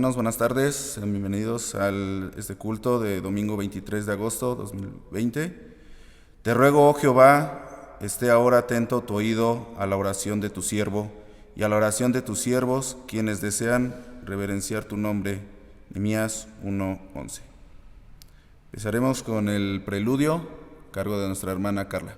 Hermanos, buenas tardes. Sean bienvenidos a este culto de domingo 23 de agosto 2020. Te ruego, oh Jehová, esté ahora atento tu oído a la oración de tu siervo y a la oración de tus siervos, quienes desean reverenciar tu nombre. Nehemías 1:11. Empezaremos con el preludio, a cargo de nuestra hermana Carla.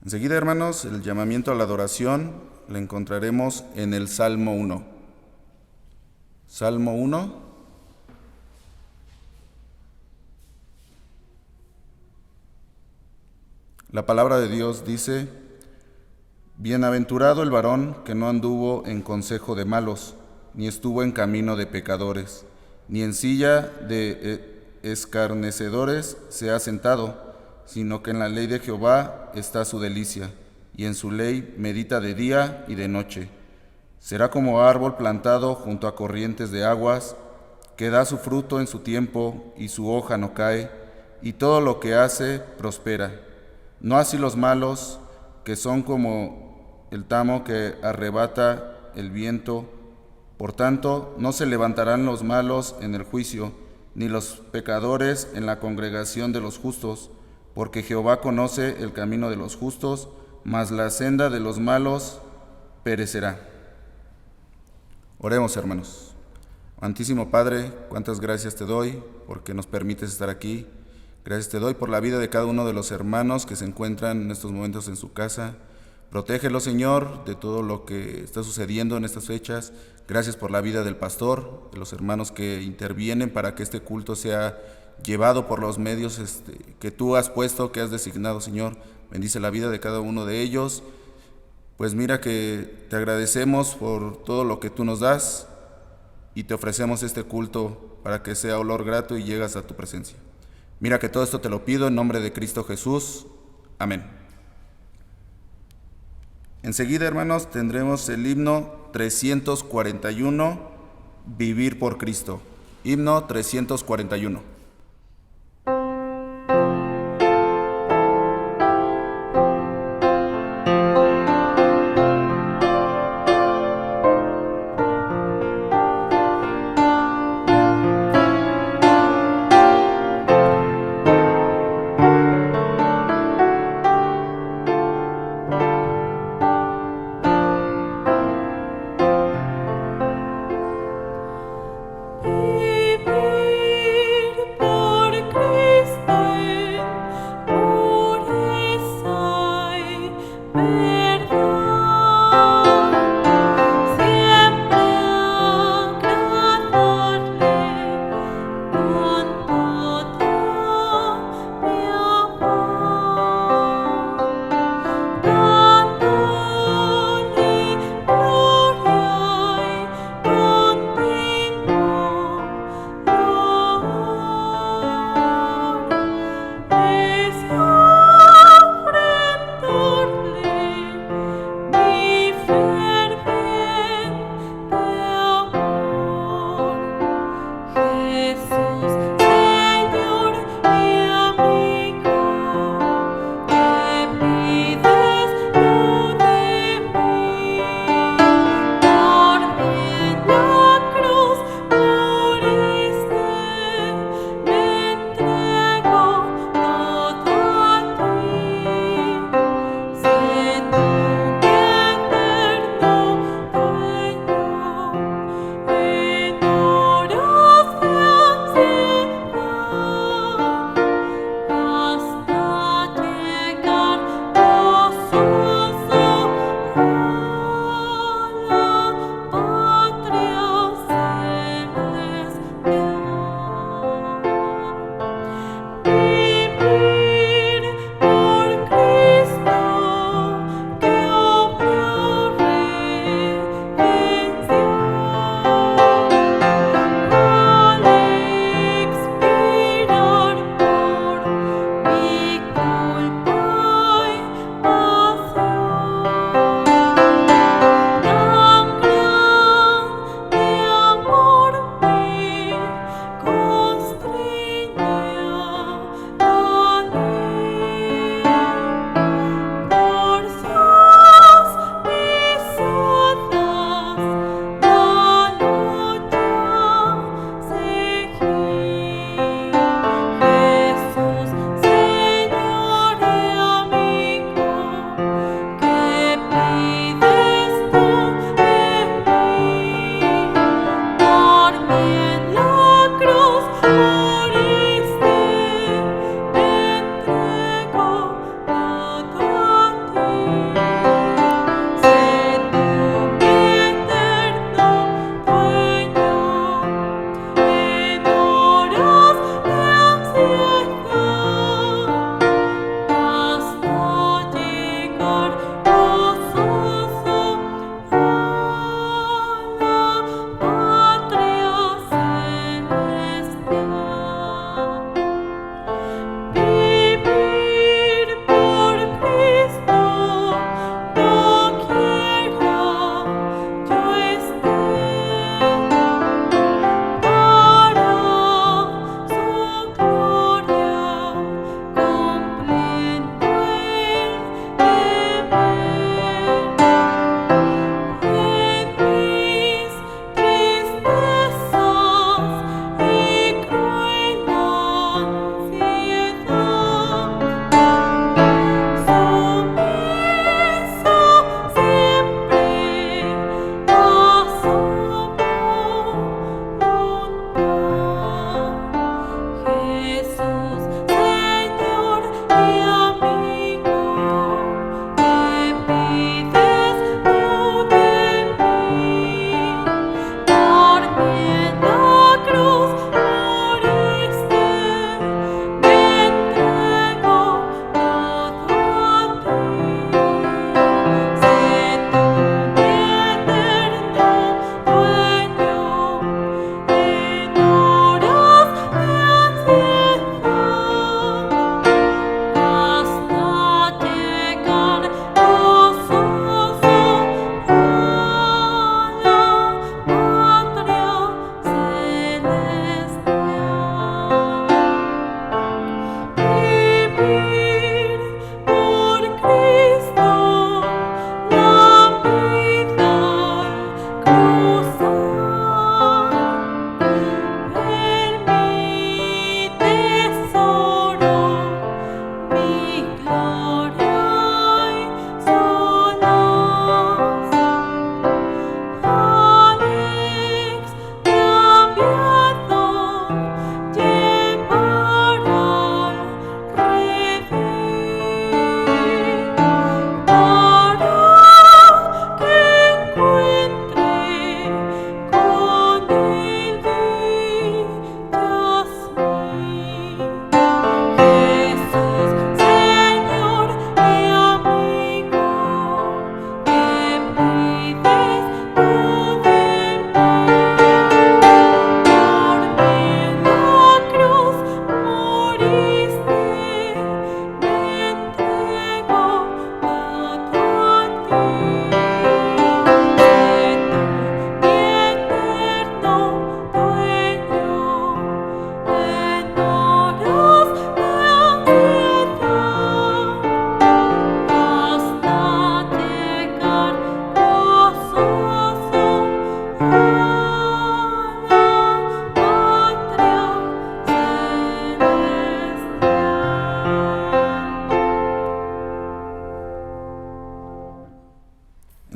Enseguida, hermanos, el llamamiento a la adoración lo encontraremos en el Salmo 1. Salmo 1. La palabra de Dios dice: Bienaventurado el varón que no anduvo en consejo de malos, ni estuvo en camino de pecadores, ni en silla de escarnecedores se ha sentado, sino que en la ley de Jehová está su delicia, y en su ley medita de día y de noche. Será como árbol plantado junto a corrientes de aguas, que da su fruto en su tiempo, y su hoja no cae, y todo lo que hace prospera. No así los malos, que son como el tamo que arrebata el viento. Por tanto, no se levantarán los malos en el juicio, ni los pecadores en la congregación de los justos, porque Jehová conoce el camino de los justos, mas la senda de los malos perecerá. Oremos, hermanos. Amantísimo Padre, cuántas gracias te doy porque nos permites estar aquí. Gracias te doy por la vida de cada uno de los hermanos que se encuentran en estos momentos en su casa. Protégelo, Señor, de todo lo que está sucediendo en estas fechas. Gracias por la vida del pastor, de los hermanos que intervienen para que este culto sea llevado por los medios que tú has puesto, que has designado, Señor. Bendice la vida de cada uno de ellos. Pues mira que te agradecemos por todo lo que tú nos das y te ofrecemos este culto para que sea olor grato y llegas a tu presencia. Mira que todo esto te lo pido en nombre de Cristo Jesús. Amén. Enseguida, hermanos, tendremos el himno 341, Vivir por Cristo. Himno 341. Vivir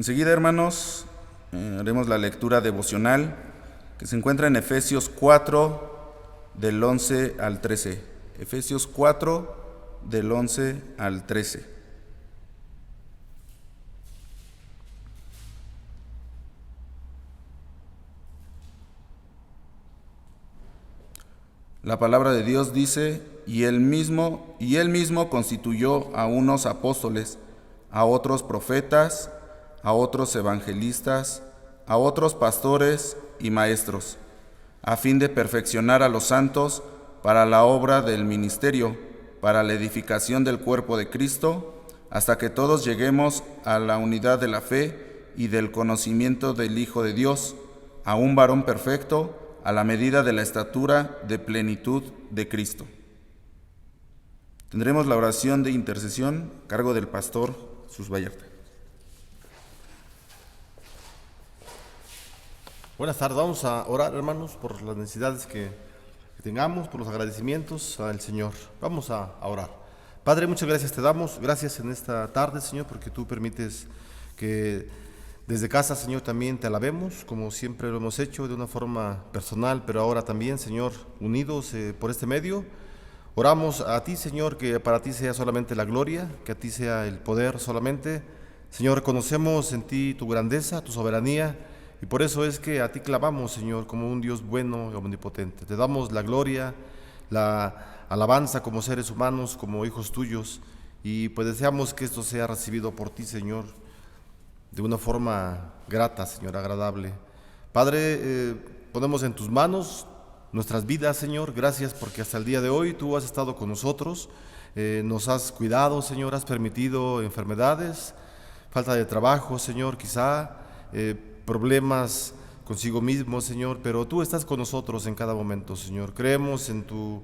Enseguida, hermanos, haremos la lectura devocional que se encuentra en Efesios 4, del 11 al 13. Efesios 4, del 11 al 13. La palabra de Dios dice, y él mismo constituyó a unos apóstoles, a otros profetas, a otros evangelistas, a otros pastores y maestros, a fin de perfeccionar a los santos para la obra del ministerio, para la edificación del cuerpo de Cristo, hasta que todos lleguemos a la unidad de la fe y del conocimiento del Hijo de Dios, a un varón perfecto, a la medida de la estatura de plenitud de Cristo. Tendremos la oración de intercesión a cargo del pastor Jesús Vallarta. Buenas tardes, vamos a orar, hermanos, por las necesidades que tengamos, por los agradecimientos al Señor. Vamos a orar. Padre, muchas gracias te damos, gracias en esta tarde, Señor, porque tú permites que desde casa, Señor, también te alabemos, como siempre lo hemos hecho, de una forma personal, pero ahora también, Señor, unidos por este medio. Oramos a ti, Señor, que para ti sea solamente la gloria, que a ti sea el poder solamente. Señor, reconocemos en ti tu grandeza, tu soberanía, y por eso es que a ti clamamos, Señor, como un Dios bueno y omnipotente. Te damos la gloria, la alabanza como seres humanos, como hijos tuyos, y pues deseamos que esto sea recibido por ti, Señor, de una forma grata, Señor, agradable. Padre, ponemos en tus manos nuestras vidas, Señor. Gracias porque hasta el día de hoy tú has estado con nosotros, nos has cuidado, Señor, has permitido enfermedades, falta de trabajo, Señor, quizá, problemas consigo mismo, Señor, pero tú estás con nosotros en cada momento, Señor. Creemos en tu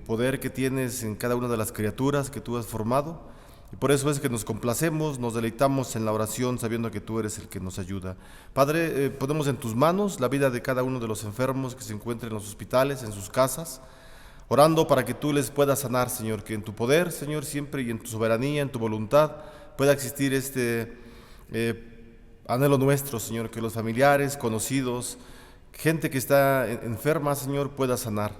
poder que tienes en cada una de las criaturas que tú has formado. Y por eso es que nos complacemos, nos deleitamos en la oración sabiendo que tú eres el que nos ayuda. Padre, ponemos en tus manos la vida de cada uno de los enfermos que se encuentren en los hospitales, en sus casas, orando para que tú les puedas sanar, Señor, que en tu poder, Señor, siempre y en tu soberanía, en tu voluntad, pueda existir este anhelo nuestro, Señor, que los familiares, conocidos, gente que está enferma, Señor, pueda sanar.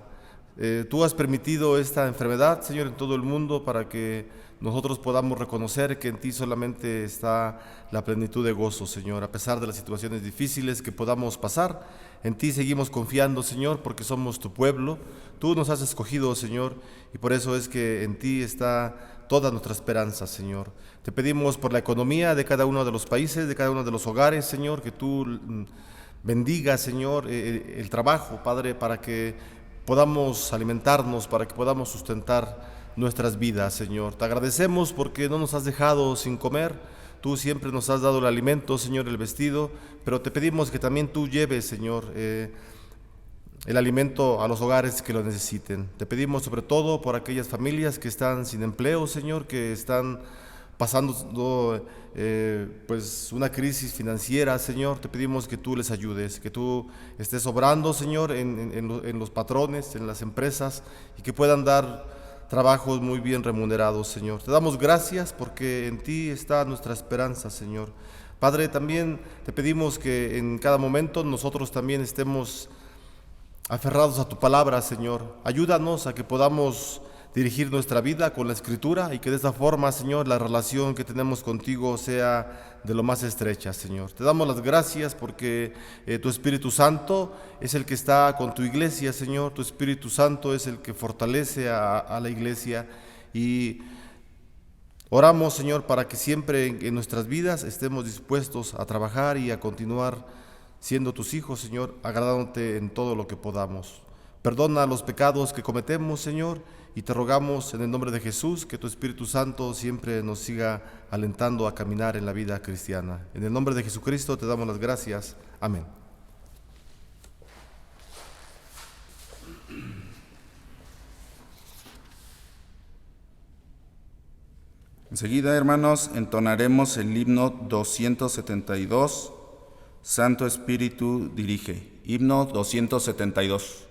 Tú has permitido esta enfermedad, Señor, en todo el mundo para que nosotros podamos reconocer que en ti solamente está la plenitud de gozo, Señor. A pesar de las situaciones difíciles que podamos pasar, en ti seguimos confiando, Señor, porque somos tu pueblo. Tú nos has escogido, Señor, y por eso es que en ti está toda nuestra esperanza, Señor. Te pedimos por la economía de cada uno de los países, de cada uno de los hogares, Señor, que tú bendigas, Señor, el trabajo, Padre, para que podamos alimentarnos, para que podamos sustentar nuestras vidas, Señor. Te agradecemos porque no nos has dejado sin comer. Tú siempre nos has dado el alimento, Señor, el vestido, pero te pedimos que también tú lleves, Señor, el alimento a los hogares que lo necesiten. Te pedimos sobre todo por aquellas familias que están sin empleo, Señor, que están pasando pues una crisis financiera, Señor. Te pedimos que tú les ayudes, que tú estés obrando, Señor, en los patrones, en las empresas, y que puedan dar trabajos muy bien remunerados, Señor. Te damos gracias porque en ti está nuestra esperanza, Señor. Padre, también te pedimos que en cada momento nosotros también estemos aferrados a tu palabra, Señor. Ayúdanos a que podamos dirigir nuestra vida con la Escritura y que de esta forma, Señor, la relación que tenemos contigo sea de lo más estrecha, Señor. Te damos las gracias porque tu Espíritu Santo es el que está con tu iglesia, Señor. Tu Espíritu Santo es el que fortalece a la iglesia, y oramos, Señor, para que siempre en nuestras vidas estemos dispuestos a trabajar y a continuar siendo tus hijos, Señor, agradándote en todo lo que podamos. Perdona los pecados que cometemos, Señor, y te rogamos en el nombre de Jesús que tu Espíritu Santo siempre nos siga alentando a caminar en la vida cristiana. En el nombre de Jesucristo te damos las gracias. Amén. Enseguida, hermanos, entonaremos el himno 272, Santo Espíritu dirige. Himno 272.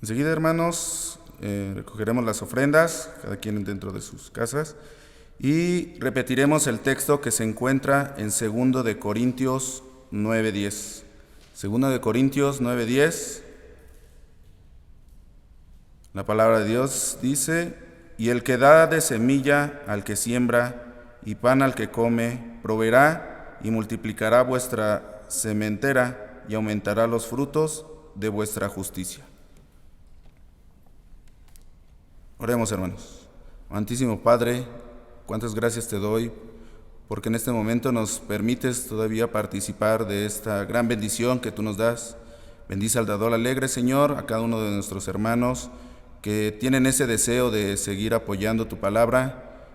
Enseguida, hermanos, recogeremos las ofrendas, cada quien dentro de sus casas, y repetiremos el texto que se encuentra en 2 de Corintios 9:10. 2 de Corintios 9:10. La palabra de Dios dice: y el que da de semilla al que siembra y pan al que come, proveerá y multiplicará vuestra sementera y aumentará los frutos de vuestra justicia. Oremos, hermanos. Amantísimo Padre, cuántas gracias te doy porque en este momento nos permites todavía participar de esta gran bendición que tú nos das. Bendice al dador alegre, Señor, a cada uno de nuestros hermanos que tienen ese deseo de seguir apoyando tu palabra.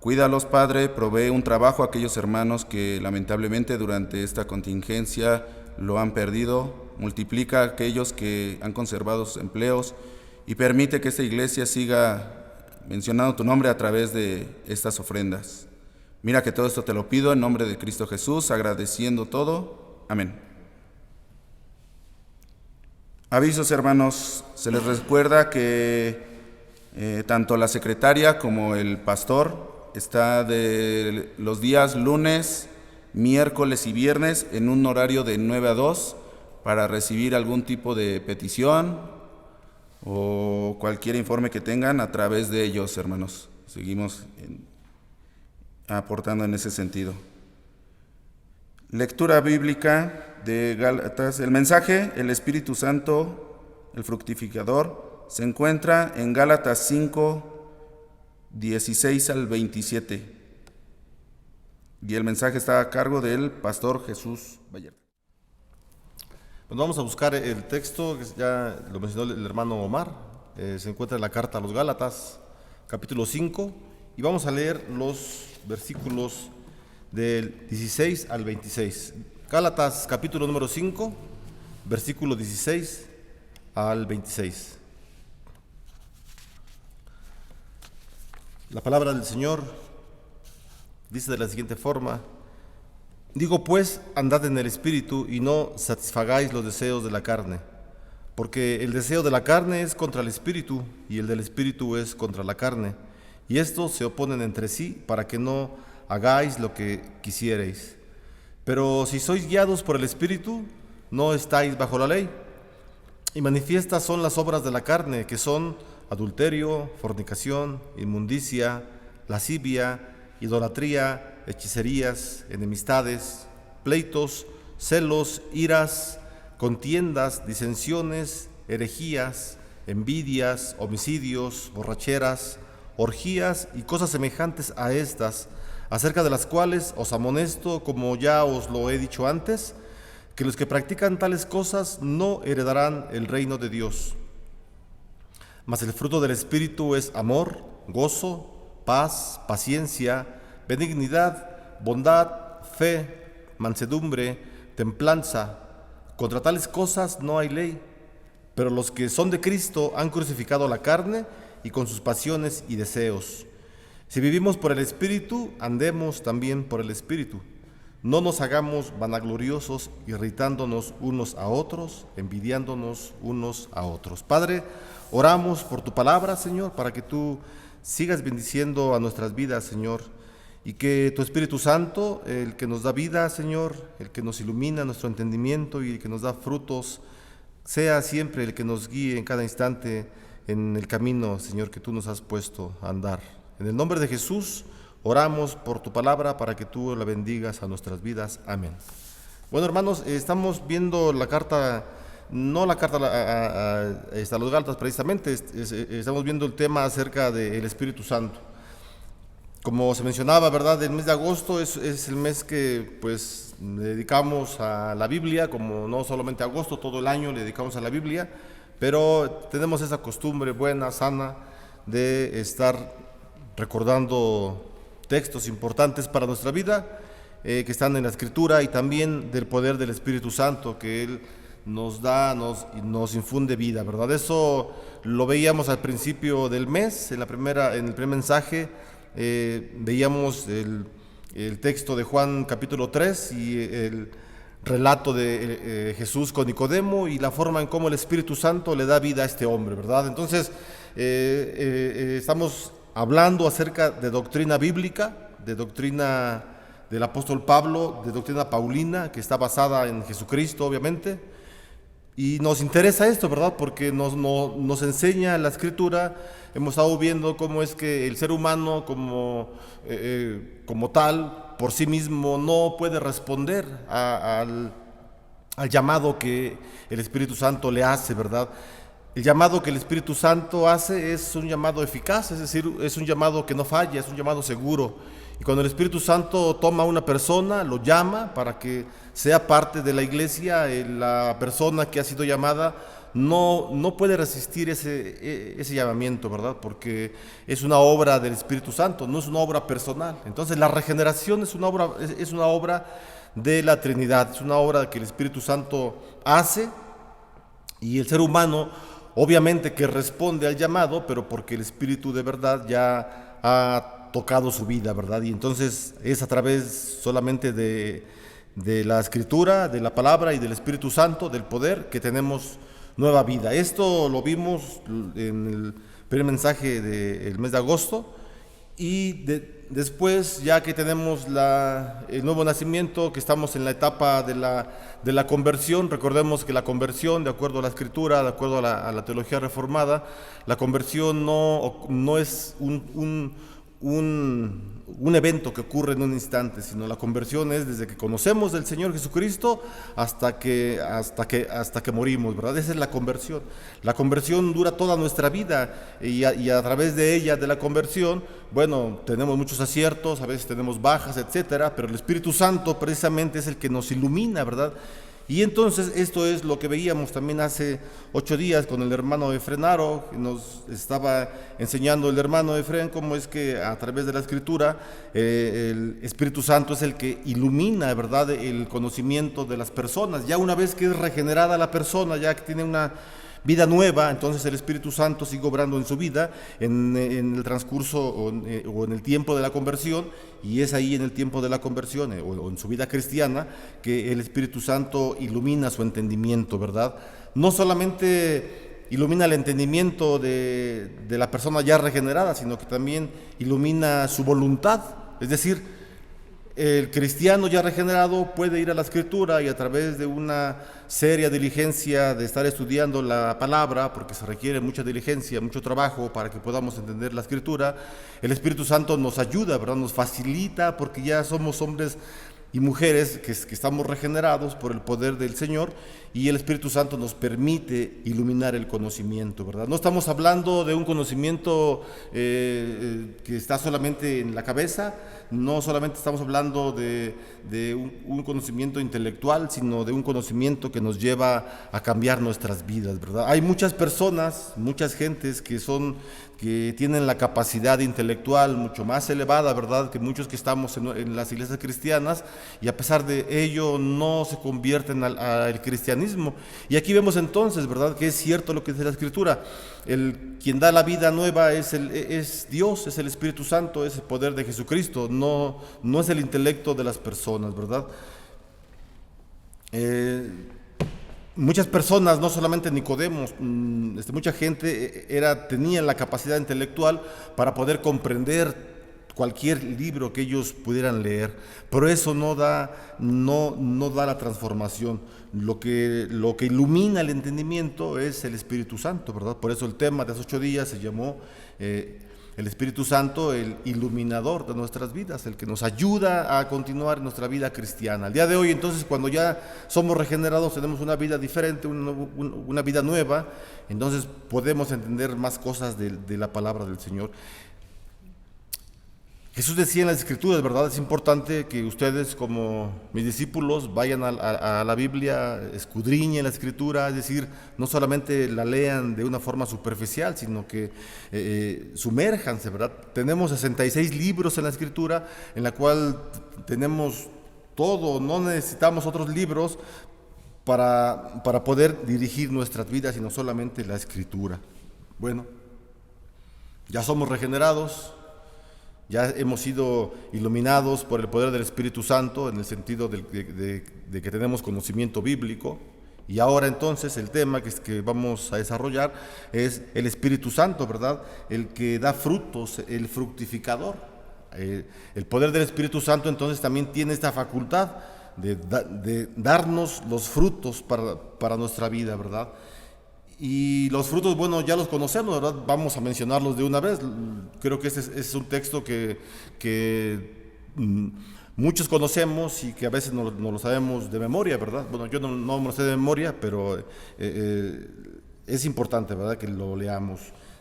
Cuídalos, Padre, provee un trabajo a aquellos hermanos que lamentablemente durante esta contingencia lo han perdido. Multiplica a aquellos que han conservado sus empleos y permite que esta iglesia siga mencionando tu nombre a través de estas ofrendas. Mira que todo esto te lo pido en nombre de Cristo Jesús, agradeciendo todo. Amén. Avisos, hermanos, se les recuerda que tanto la secretaria como el pastor está de los días lunes, miércoles y viernes en un horario de 9 a 2 para recibir algún tipo de petición o cualquier informe que tengan a través de ellos, hermanos. Seguimos aportando en ese sentido. Lectura bíblica de Gálatas. El mensaje, el Espíritu Santo, el fructificador, se encuentra en Gálatas 5, 16 al 27. Y el mensaje está a cargo del pastor Jesús Vallarta. Bueno, vamos a buscar el texto, que ya lo mencionó el hermano Omar. Se encuentra en la carta a los Gálatas, capítulo 5, y vamos a leer los versículos del 16 al 26. Gálatas, capítulo número 5, versículo 16 al 26. La palabra del Señor dice de la siguiente forma: digo pues, andad en el Espíritu y no satisfagáis los deseos de la carne, porque el deseo de la carne es contra el Espíritu y el del Espíritu es contra la carne, y estos se oponen entre sí para que no hagáis lo que quisierais. Pero si sois guiados por el Espíritu, no estáis bajo la ley. Y manifiestas son las obras de la carne, que son adulterio, fornicación, inmundicia, lascivia, idolatría, hechicerías, enemistades, pleitos, celos, iras, contiendas, disensiones, herejías, envidias, homicidios, borracheras, orgías y cosas semejantes a estas, acerca de las cuales os amonesto, como ya os lo he dicho antes, que los que practican tales cosas no heredarán el reino de Dios. Mas el fruto del Espíritu es amor, gozo, paz, paciencia, benignidad, bondad, fe, mansedumbre, templanza. Contra tales cosas no hay ley. Pero los que son de Cristo han crucificado la carne y con sus pasiones y deseos. Si vivimos por el Espíritu, andemos también por el Espíritu. No nos hagamos vanagloriosos, irritándonos unos a otros, envidiándonos unos a otros. Padre, oramos por tu palabra, Señor, para que tú sigas bendiciendo a nuestras vidas, Señor, y que tu Espíritu Santo, el que nos da vida, Señor, el que nos ilumina nuestro entendimiento y el que nos da frutos, sea siempre el que nos guíe en cada instante en el camino, Señor, que tú nos has puesto a andar. En el nombre de Jesús, oramos por tu palabra para que tú la bendigas a nuestras vidas. Amén. Bueno, hermanos, estamos viendo la carta, no la carta a los Gálatas precisamente, estamos viendo el tema acerca del Espíritu Santo. Como se mencionaba, ¿verdad? El mes de agosto es el mes que pues le dedicamos a la Biblia, como no solamente agosto, todo el año le dedicamos a la Biblia, pero tenemos esa costumbre buena, sana, de estar recordando textos importantes para nuestra vida, que están en la Escritura, y también del poder del Espíritu Santo, que Él nos da, nos infunde vida, ¿verdad? Eso lo veíamos al principio del mes, en el primer mensaje. Veíamos el texto de Juan capítulo 3 y el relato de Jesús con Nicodemo y la forma en cómo el Espíritu Santo le da vida a este hombre, ¿verdad? Entonces, estamos hablando acerca de doctrina bíblica, de doctrina del apóstol Pablo, de doctrina paulina, que está basada en Jesucristo, obviamente. Y nos interesa esto, ¿verdad? Porque nos enseña la Escritura. Hemos estado viendo cómo es que el ser humano como tal, por sí mismo, no puede responder al llamado que el Espíritu Santo le hace, ¿verdad? El llamado que el Espíritu Santo hace es un llamado eficaz, es decir, es un llamado que no falla, es un llamado seguro. Y cuando el Espíritu Santo toma a una persona, lo llama para que sea parte de la iglesia, la persona que ha sido llamada no puede resistir ese llamamiento, ¿verdad? Porque es una obra del Espíritu Santo, no es una obra personal. Entonces la regeneración es una obra de la Trinidad, es una obra que el Espíritu Santo hace, y el ser humano obviamente que responde al llamado, pero porque el Espíritu de verdad ya ha tocado su vida, ¿verdad? Y entonces es a través solamente de la Escritura, de la palabra y del Espíritu Santo, del poder, que tenemos nueva vida. Esto lo vimos en el primer mensaje del mes de agosto, y después, ya que tenemos el nuevo nacimiento, que estamos en la etapa de la conversión. Recordemos que la conversión, de acuerdo a la Escritura, de acuerdo a la teología reformada, la conversión no es un evento que ocurre en un instante, sino la conversión es desde que conocemos del Señor Jesucristo hasta que morimos, ¿verdad? Esa es la conversión. La conversión dura toda nuestra vida, y a través de ella, de la conversión, bueno, tenemos muchos aciertos, a veces tenemos bajas, etcétera, pero el Espíritu Santo precisamente es el que nos ilumina, ¿verdad? Y entonces esto es lo que veíamos también hace 8 días con el hermano Efrenaro, que nos estaba enseñando el hermano Efren cómo es que a través de la Escritura el Espíritu Santo es el que ilumina, ¿verdad?, el conocimiento de las personas. Ya una vez que es regenerada la persona, ya que tiene una vida nueva, entonces el Espíritu Santo sigue obrando en su vida en el transcurso o en el tiempo de la conversión, y es ahí en el tiempo de la conversión o en su vida cristiana que el Espíritu Santo ilumina su entendimiento, ¿verdad? No solamente ilumina el entendimiento de la persona ya regenerada, sino que también ilumina su voluntad, es decir, el cristiano ya regenerado puede ir a la Escritura y a través de una seria diligencia de estar estudiando la palabra, porque se requiere mucha diligencia, mucho trabajo para que podamos entender la Escritura, el Espíritu Santo nos ayuda, ¿verdad? Nos facilita, porque ya somos hombres y mujeres que estamos regenerados por el poder del Señor, y el Espíritu Santo nos permite iluminar el conocimiento, ¿verdad? No estamos hablando de un conocimiento que está solamente en la cabeza, no solamente estamos hablando de un conocimiento intelectual, sino de un conocimiento que nos lleva a cambiar nuestras vidas, ¿verdad? Hay muchas personas, muchas gentes que tienen la capacidad intelectual mucho más elevada, ¿verdad?, que muchos que estamos en las iglesias cristianas, y a pesar de ello no se convierten al cristianismo. Y aquí vemos entonces, ¿verdad?, que es cierto lo que dice la Escritura. Quien da la vida nueva es Dios, es el Espíritu Santo, es el poder de Jesucristo, no es el intelecto de las personas, ¿verdad? Muchas personas, no solamente Nicodemos, mucha gente tenía la capacidad intelectual para poder comprender cualquier libro que ellos pudieran leer, pero eso no da la transformación. Lo que ilumina el entendimiento es el Espíritu Santo, ¿verdad? Por eso el tema de hace 8 días se llamó el Espíritu Santo, el iluminador de nuestras vidas, el que nos ayuda a continuar nuestra vida cristiana. Al día de hoy, entonces, cuando ya somos regenerados, tenemos una vida diferente, una vida nueva, entonces podemos entender más cosas de la palabra del Señor. Jesús decía en las Escrituras, ¿verdad? Es importante que ustedes, como mis discípulos, vayan a la Biblia, escudriñen la Escritura, es decir, no solamente la lean de una forma superficial, sino que sumérjanse, ¿verdad? Tenemos 66 libros en la Escritura, en la cual tenemos todo, no necesitamos otros libros para poder dirigir nuestras vidas, sino solamente la Escritura. Bueno, ya somos regenerados. Ya hemos sido iluminados por el poder del Espíritu Santo en el sentido de que tenemos conocimiento bíblico. Y ahora entonces el tema que vamos a desarrollar es el Espíritu Santo, ¿verdad? El que da frutos, el fructificador. El poder del Espíritu Santo entonces también tiene esta facultad de darnos los frutos para nuestra vida, ¿verdad? Y los frutos, bueno, ya los conocemos, ¿verdad? Vamos a mencionarlos de una vez. Creo que este es un texto que muchos conocemos y que a veces no lo sabemos de memoria, ¿verdad? Bueno, yo no me lo sé de memoria, pero es importante, ¿verdad?, que lo leamos.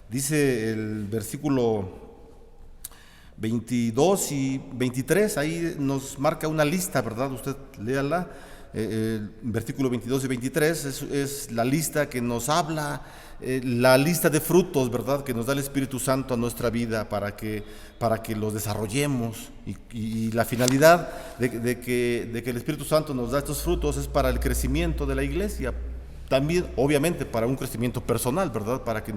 Dice el versículo 22 y 23, ahí nos marca una lista, ¿verdad? Usted léala. Versículo 22 y 23 es la lista que nos habla, la lista de frutos, ¿verdad?, que nos da el Espíritu Santo a nuestra vida para que los desarrollemos, y la finalidad de que el Espíritu Santo nos da estos frutos es para el crecimiento de la iglesia, también obviamente para un crecimiento personal, ¿verdad?, para que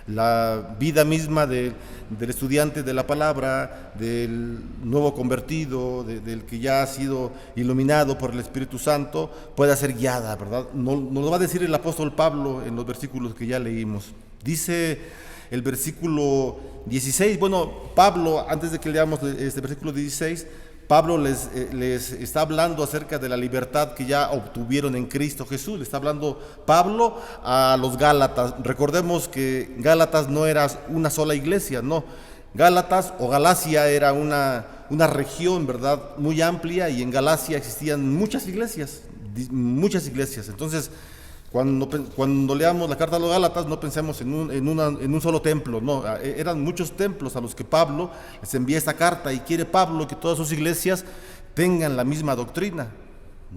la vida misma del estudiante de la palabra, del nuevo convertido, del que ya ha sido iluminado por el Espíritu Santo, pueda ser guiada, ¿verdad? Nos lo va a decir el apóstol Pablo en los versículos que ya leímos. Dice el versículo 16, bueno, Pablo, antes de que leamos este versículo 16, Pablo les está hablando acerca de la libertad que ya obtuvieron en Cristo Jesús. Le está hablando Pablo a los Gálatas. Recordemos que Gálatas no era una sola iglesia, no. Gálatas o Galacia era una región, ¿verdad?, muy amplia, y en Galacia existían muchas iglesias. Entonces, cuando leamos la carta a los Gálatas, no pensemos en un solo templo, no, eran muchos templos a los que Pablo les envía esta carta, y quiere Pablo que todas sus iglesias tengan la misma doctrina.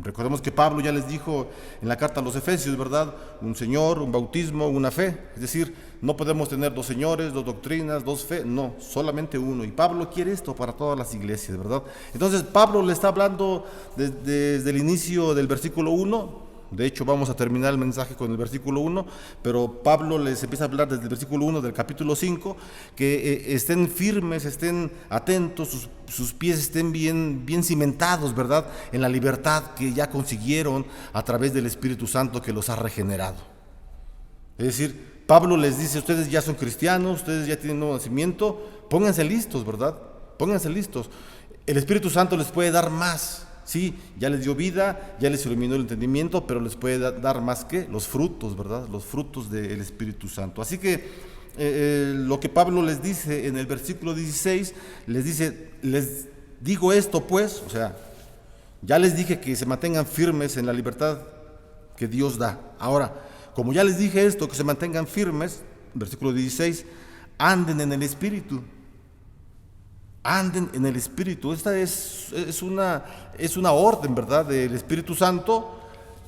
Recordemos que Pablo ya les dijo en la carta a los Efesios, ¿verdad?, un Señor, un bautismo, una fe. Es decir, no podemos tener dos señores, dos doctrinas, dos fe, no, solamente uno. Y Pablo quiere esto para todas las iglesias, ¿verdad? Entonces Pablo le está hablando desde el inicio del versículo 1. De hecho, vamos a terminar el mensaje con el versículo 1, pero Pablo les empieza a hablar desde el versículo 1 del capítulo 5, que estén firmes, estén atentos, sus pies estén bien cimentados, ¿verdad?, en la libertad que ya consiguieron a través del Espíritu Santo que los ha regenerado. Es decir, Pablo les dice: ustedes ya son cristianos, ustedes ya tienen nuevo nacimiento, pónganse listos, ¿verdad? Pónganse listos. El Espíritu Santo les puede dar más. Sí, ya les dio vida, ya les iluminó el entendimiento, pero les puede dar más que los frutos, ¿verdad? Los frutos del Espíritu Santo. Así que lo que Pablo les dice en el versículo 16, les dice: les digo esto pues, o sea, ya les dije que se mantengan firmes en la libertad que Dios da. Ahora, como ya les dije esto, que se mantengan firmes, versículo 16, anden en el Espíritu. Anden en el Espíritu. Esta es una orden, ¿verdad?, del Espíritu Santo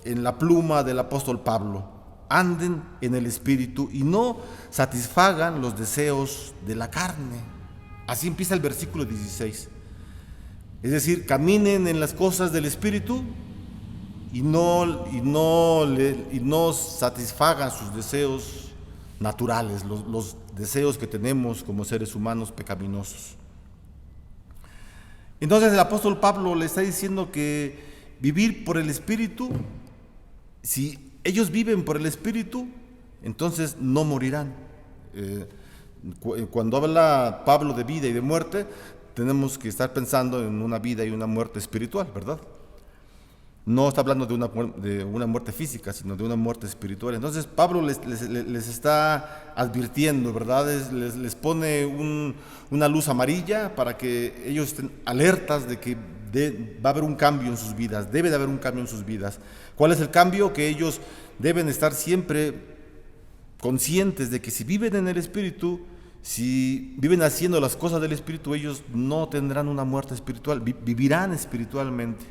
en la pluma del apóstol Pablo. Anden en el Espíritu y no satisfagan los deseos de la carne. Así empieza el versículo 16. Es decir, caminen en las cosas del Espíritu y no satisfagan sus deseos naturales, los deseos que tenemos como seres humanos pecaminosos. Entonces el apóstol Pablo le está diciendo que vivir por el Espíritu, si ellos viven por el Espíritu, entonces no morirán. Cuando habla Pablo de vida y de muerte, tenemos que estar pensando en una vida y una muerte espiritual, ¿verdad? No está hablando de una muerte física, sino de una muerte espiritual. Entonces Pablo les está advirtiendo, ¿verdad? Les pone una luz amarilla para que ellos estén alertas de que va a haber un cambio en sus vidas, debe de haber un cambio en sus vidas. ¿Cuál es el cambio? Que ellos deben estar siempre conscientes de que si viven en el Espíritu, si viven haciendo las cosas del Espíritu, ellos no tendrán una muerte espiritual, vivirán espiritualmente.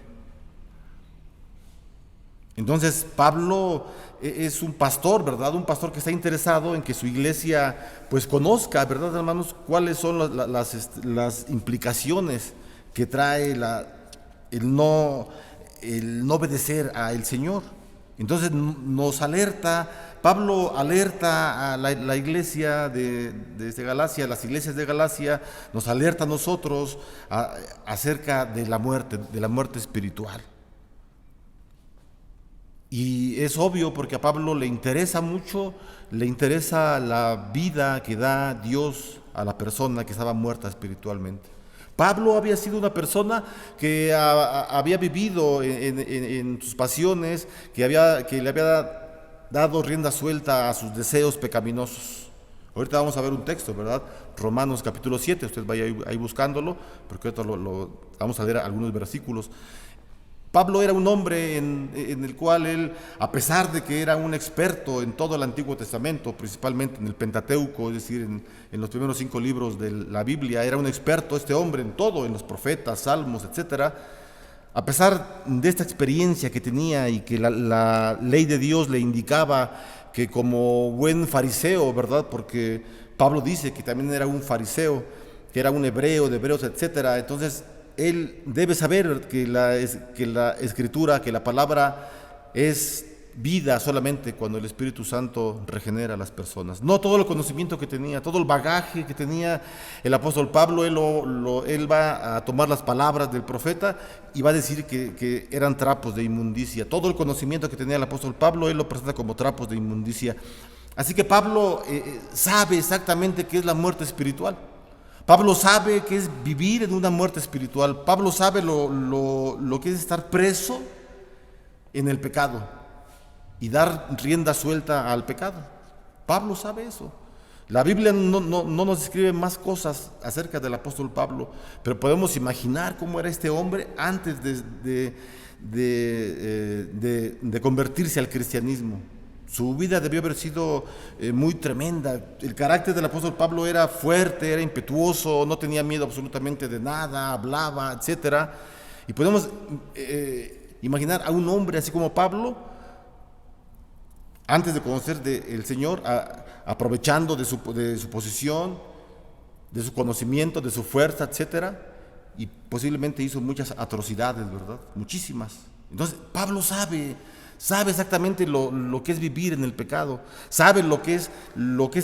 Entonces Pablo es un pastor, ¿verdad? Un pastor que está interesado en que su iglesia pues conozca, ¿verdad, hermanos? Cuáles son las implicaciones que trae el no obedecer al Señor. Entonces nos alerta, Pablo alerta a la iglesia de Galacia, las iglesias de Galacia, nos alerta a nosotros acerca de la muerte espiritual. Y es obvio porque a Pablo le interesa mucho, le interesa la vida que da Dios a la persona que estaba muerta espiritualmente. Pablo había sido una persona que había vivido en sus pasiones, que le había dado rienda suelta a sus deseos pecaminosos. Ahorita vamos a ver un texto, ¿verdad? Romanos capítulo 7, usted vaya ahí buscándolo, porque ahorita vamos a leer algunos versículos. Pablo era un hombre en el cual él, a pesar de que era un experto en todo el Antiguo Testamento, principalmente en el Pentateuco, es decir, en los primeros 5 libros de la Biblia, era un experto este hombre en todo, en los profetas, salmos, etcétera. A pesar de esta experiencia que tenía y que la ley de Dios le indicaba que como buen fariseo, ¿verdad? Porque Pablo dice que también era un fariseo, que era un hebreo de hebreos, etcétera. Entonces él debe saber que la escritura, que la palabra es vida solamente cuando el Espíritu Santo regenera a las personas. No todo el conocimiento que tenía, todo el bagaje que tenía el apóstol Pablo, él va a tomar las palabras del profeta y va a decir que eran trapos de inmundicia. Todo el conocimiento que tenía el apóstol Pablo, él lo presenta como trapos de inmundicia. Así que Pablo sabe exactamente qué es la muerte espiritual. Pablo sabe qué es vivir en una muerte espiritual. Pablo sabe lo que es estar preso en el pecado y dar rienda suelta al pecado. Pablo sabe eso. La Biblia no nos describe más cosas acerca del apóstol Pablo, pero podemos imaginar cómo era este hombre antes de convertirse al cristianismo. Su vida debió haber sido muy tremenda. El carácter del apóstol Pablo era fuerte, era impetuoso, no tenía miedo absolutamente de nada, hablaba, etcétera. Y podemos imaginar a un hombre así como Pablo, antes de conocer el Señor, aprovechando de su posición, de su conocimiento, de su fuerza, etcétera, y posiblemente hizo muchas atrocidades, ¿verdad? Muchísimas. Entonces Pablo sabe exactamente lo que es vivir en el pecado, sabe lo que es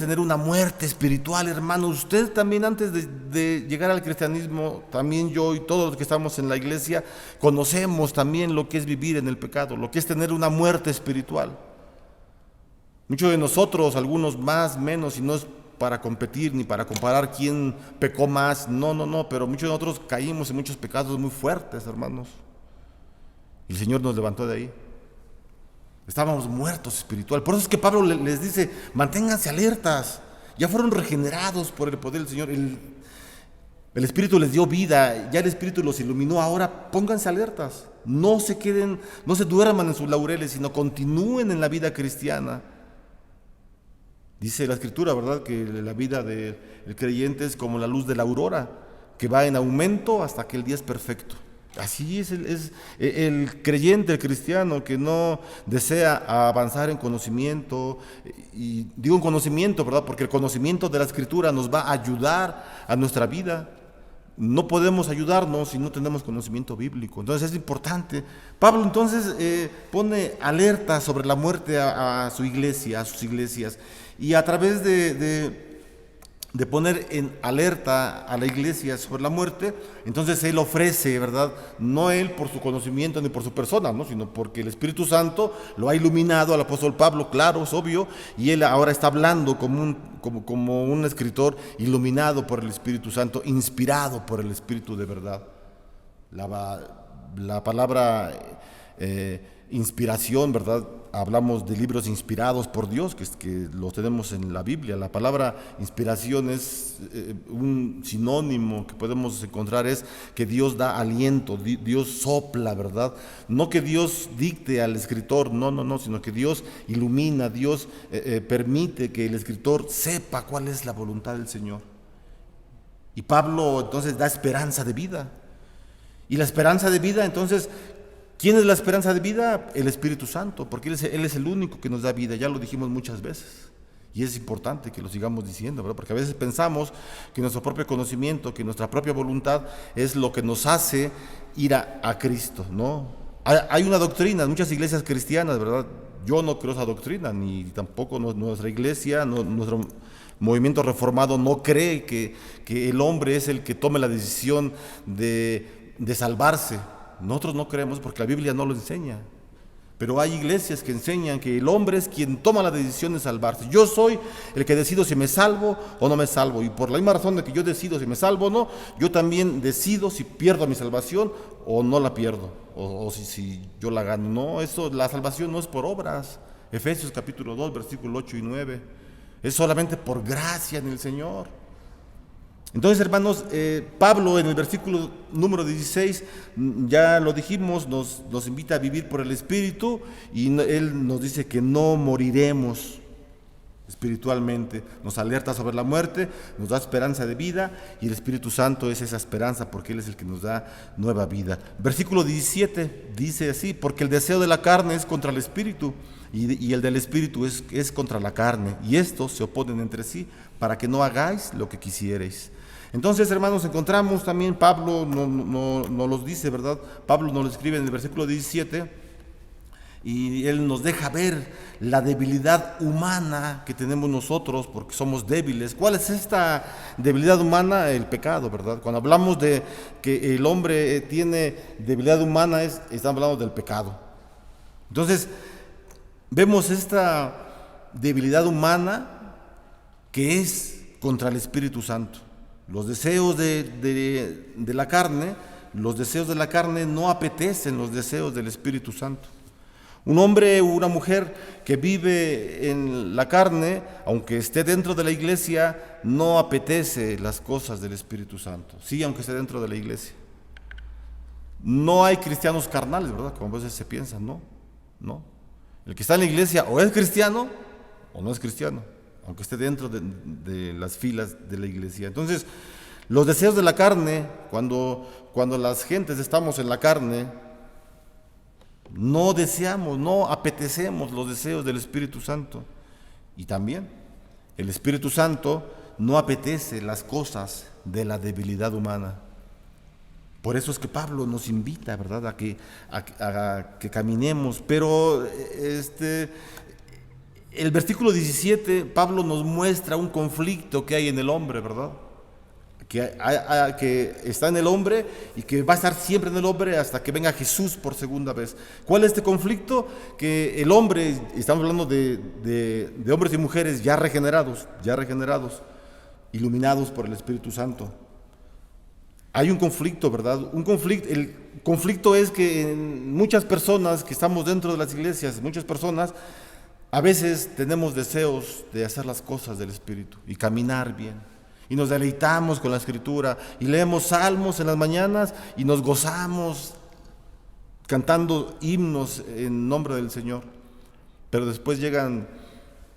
tener una muerte espiritual, hermano. Usted también, antes de llegar al cristianismo, también yo y todos los que estamos en la iglesia, conocemos también lo que es vivir en el pecado, lo que es tener una muerte espiritual. Muchos de nosotros, algunos más, menos, y no es para competir ni para comparar quién pecó más, no, pero muchos de nosotros caímos en muchos pecados muy fuertes, hermanos. Y el Señor nos levantó de ahí. Estábamos muertos espiritual. Por eso es que Pablo les dice, manténganse alertas. Ya fueron regenerados por el poder del Señor. El Espíritu les dio vida, ya el Espíritu los iluminó. Ahora pónganse alertas. No se queden, no se duerman en sus laureles, sino continúen en la vida cristiana. Dice la Escritura, ¿verdad?, que la vida del creyente es como la luz de la aurora, que va en aumento hasta que el día es perfecto. Así es el creyente, el cristiano, que no desea avanzar en conocimiento, y digo en conocimiento, ¿verdad?, porque el conocimiento de la Escritura nos va a ayudar a nuestra vida. no podemos ayudarnos si no tenemos conocimiento bíblico. Entonces es importante. Pablo entonces pone alerta sobre la muerte a su iglesia, a sus iglesias, y a través de poner en alerta a la iglesia sobre la muerte, entonces él ofrece, ¿verdad? No él por su conocimiento ni por su persona, ¿no? Sino porque el Espíritu Santo lo ha iluminado al apóstol Pablo, claro, es obvio, y él ahora está hablando como un escritor iluminado por el Espíritu Santo, inspirado por el Espíritu de verdad. La palabra inspiración, ¿verdad? Hablamos de libros inspirados por Dios, que los tenemos en la Biblia. La palabra inspiración es un sinónimo que podemos encontrar, es que Dios da aliento, Dios sopla, ¿verdad? No que Dios dicte al escritor, no, sino que Dios ilumina, Dios permite que el escritor sepa cuál es la voluntad del Señor. Y Pablo entonces da esperanza de vida. Y la esperanza de vida, entonces, ¿quién es la esperanza de vida? El Espíritu Santo, porque Él es el único que nos da vida, ya lo dijimos muchas veces. Y es importante que lo sigamos diciendo, ¿verdad? Porque a veces pensamos que nuestro propio conocimiento, que nuestra propia voluntad es lo que nos hace ir a Cristo, ¿no? Hay una doctrina en muchas iglesias cristianas, ¿verdad? Yo no creo esa doctrina, ni tampoco nuestra iglesia, nuestro movimiento reformado no cree que el hombre es el que tome la decisión de salvarse. Nosotros no creemos porque la Biblia no lo enseña. Pero hay iglesias que enseñan que el hombre es quien toma la decisión de salvarse. Yo soy el que decido si me salvo o no me salvo. Y por la misma razón de que yo decido si me salvo o no, yo también decido si pierdo mi salvación o no la pierdo. O si yo la gano. No, la salvación no es por obras. Efesios capítulo 2, versículos 8 y 9. Es solamente por gracia en el Señor. Entonces, hermanos, Pablo en el versículo número 16, ya lo dijimos, nos invita a vivir por el Espíritu, y él nos dice que no moriremos espiritualmente, nos alerta sobre la muerte, nos da esperanza de vida, y el Espíritu Santo es esa esperanza porque Él es el que nos da nueva vida. Versículo 17 dice así: porque el deseo de la carne es contra el Espíritu, y el del Espíritu es contra la carne, y estos se oponen entre sí, para que no hagáis lo que quisierais. Entonces, hermanos, encontramos también, Pablo no los dice, ¿verdad? Pablo nos lo escribe en el versículo 17, y él nos deja ver la debilidad humana que tenemos nosotros, porque somos débiles. ¿Cuál es esta debilidad humana? El pecado, ¿verdad? Cuando hablamos de que el hombre tiene debilidad humana, estamos hablando del pecado. Entonces, vemos esta debilidad humana que es contra el Espíritu Santo. Los deseos de la carne, los deseos de la carne no apetecen los deseos del Espíritu Santo. Un hombre o una mujer que vive en la carne, aunque esté dentro de la iglesia, no apetece las cosas del Espíritu Santo. Sí, aunque esté dentro de la iglesia. No hay cristianos carnales, ¿verdad? Como a veces se piensa, no. El que está en la iglesia o es cristiano o no es cristiano, aunque esté dentro de las filas de la iglesia. Entonces, los deseos de la carne, cuando las gentes estamos en la carne, no deseamos, no apetecemos los deseos del Espíritu Santo. Y también el Espíritu Santo no apetece las cosas de la debilidad humana. Por eso es que Pablo nos invita, ¿verdad?, a que caminemos. Pero el versículo 17, Pablo nos muestra un conflicto que hay en el hombre, ¿verdad? Que está en el hombre y que va a estar siempre en el hombre hasta que venga Jesús por segunda vez. ¿Cuál es este conflicto? Que el hombre, estamos hablando de hombres y mujeres ya regenerados, iluminados por el Espíritu Santo. Hay un conflicto, ¿verdad? El conflicto es que muchas personas que estamos dentro de las iglesias, muchas personas, a veces tenemos deseos de hacer las cosas del Espíritu y caminar bien. Y nos deleitamos con la Escritura y leemos salmos en las mañanas y nos gozamos cantando himnos en nombre del Señor. Pero después llegan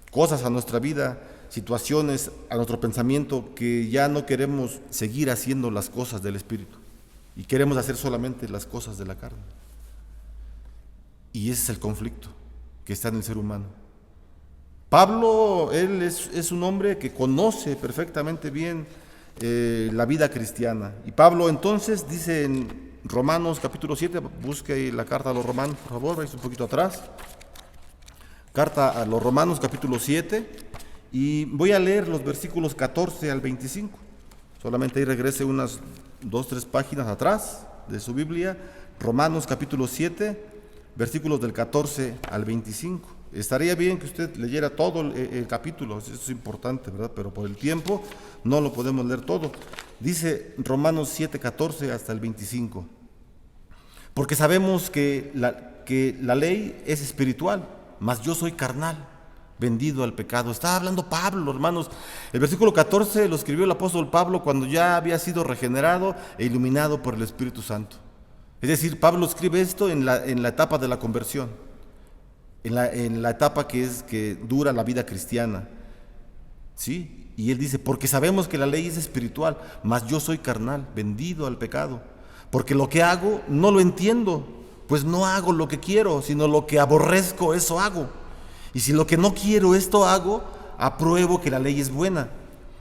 cosas a nuestra vida, situaciones a nuestro pensamiento, que ya no queremos seguir haciendo las cosas del Espíritu y queremos hacer solamente las cosas de la carne. Y ese es el conflicto que está en el ser humano. Pablo, él es un hombre que conoce perfectamente bien la vida cristiana. Y Pablo entonces dice en Romanos capítulo 7, busque ahí la carta a los Romanos, por favor, vais un poquito atrás. Carta a los Romanos capítulo 7, y voy a leer los versículos 14 al 25. Solamente ahí regrese unas 2-3 páginas atrás de su Biblia. Romanos capítulo 7, versículos del 14 al 25. Estaría bien que usted leyera todo el capítulo, eso es importante, ¿verdad? Pero por el tiempo no lo podemos leer todo. Dice Romanos 7, 14 hasta el 25. Porque sabemos que la ley es espiritual, mas yo soy carnal, vendido al pecado. Está hablando Pablo, hermanos. El versículo 14 lo escribió el apóstol Pablo cuando ya había sido regenerado e iluminado por el Espíritu Santo. Es decir, Pablo escribe esto en la etapa de la conversión, en la etapa que dura la vida cristiana. ¿Sí? Y él dice, porque sabemos que la ley es espiritual, mas yo soy carnal, vendido al pecado. Porque lo que hago no lo entiendo, pues no hago lo que quiero, sino lo que aborrezco, eso hago. Y si lo que no quiero, esto hago, apruebo que la ley es buena.